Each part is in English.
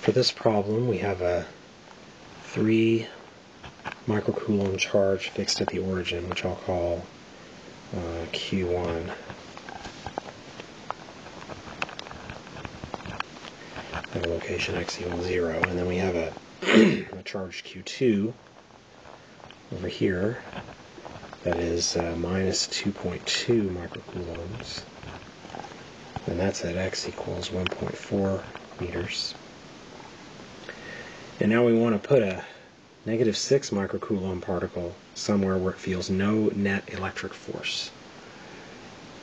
For this problem, we have a 3 microcoulomb charge fixed at the origin, which I'll call Q1. At a location x equals 0. And then we have a, a charge Q2 over here that is minus 2.2 microcoulombs. And that's at x equals 1.4 meters. And now we want to put a negative 6 microcoulomb particle somewhere where it feels no net electric force.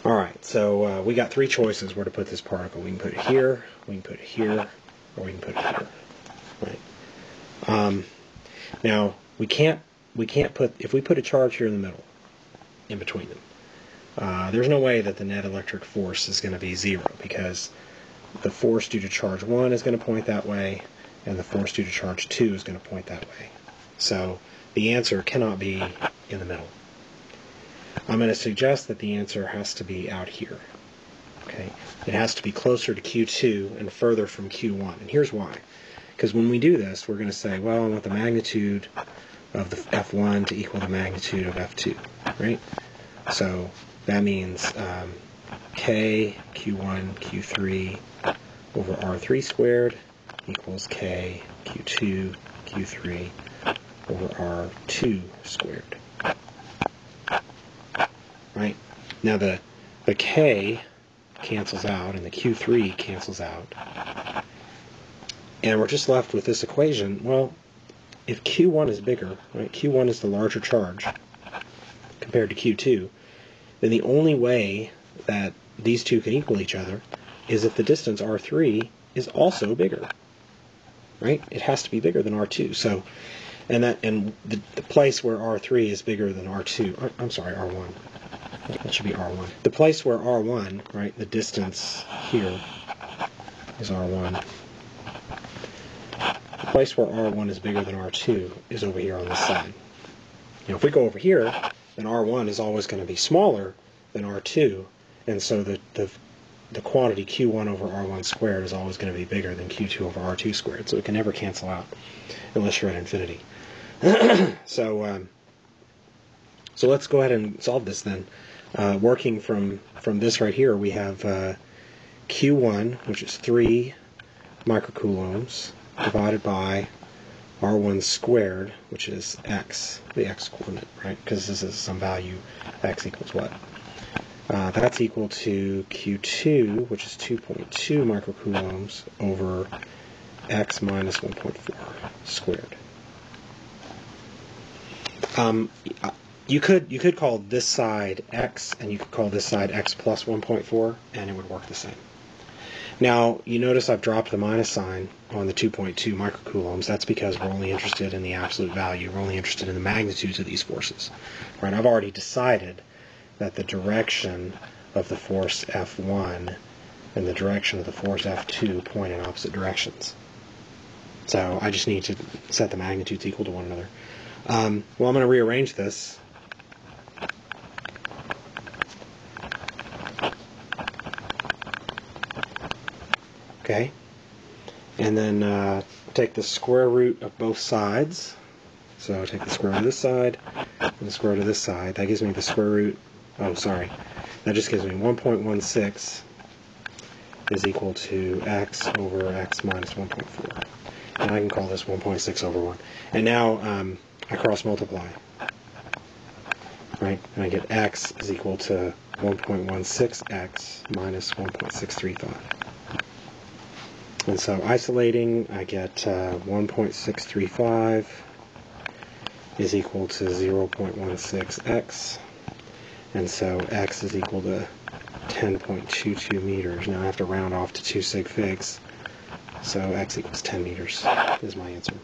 Alright, so we got 3 choices where to put this particle. We can put it here, we can put it here, or we can put it here. Right. Now, we can't put, if we put a charge here in the middle, in between them, there's no way that the net electric force is going to be 0, because the force due to charge 1 is going to point that way, and the force due to charge 2 is going to point that way. So the answer cannot be in the middle. I'm going to suggest that the answer has to be out here. Okay, it has to be closer to Q2 and further from Q1. And here's why. Because when we do this, we're going to say, well, I want the magnitude of the F1 to equal the magnitude of F2, right? So that means K, Q1, Q3 over R3 squared equals K, Q2, Q3 over R2 squared. Right? Now the K cancels out and the Q3 cancels out. And we're just left with this equation. Well, if Q1 is bigger, right, Q1 is the larger charge compared to Q2, then the only way that these two can equal each other is if the distance R3 is also bigger. Right? It has to be bigger than R2. So, and the place where R3 is bigger than R2, I'm sorry, R1. That should be R1. The place where R1, right, the distance here is R1. The place where R1 is bigger than R2 is over here on this side. Now, if we go over here, then R1 is always going to be smaller than R2, and so the quantity Q1 over R1 squared is always going to be bigger than Q2 over R2 squared, so it can never cancel out unless you're at infinity. So let's go ahead and solve this then. Working from this right here, we have Q1, which is 3 microcoulombs, divided by R1 squared, which is x, the x coordinate, right? Because this is some value, x equals what? That's equal to Q2, which is 2.2 microcoulombs, over x minus 1.4 squared. You could call this side x, and you could call this side x plus 1.4, and it would work the same. Now, you notice I've dropped the minus sign on the 2.2 microcoulombs. That's because we're only interested in the absolute value. We're only interested in the magnitudes of these forces. Right? I've already decided that the direction of the force F1 and the direction of the force F2 point in opposite directions. So I just need to set the magnitudes equal to one another. Well, I'm going to rearrange this. Okay, and then take the square root of both sides. So take the square root of this side and the square root of this side. That gives me the square root, oh sorry, that just gives me 1.16 is equal to x over x minus 1.4. And I can call this 1.6 over 1. And now I cross multiply. Right, and I get x is equal to 1.16x minus 1.635. And so isolating, I get 1.635 is equal to 0.16x, and so x is equal to 10.22 meters. Now I have to round off to 2 sig figs, so x equals 10 meters is my answer.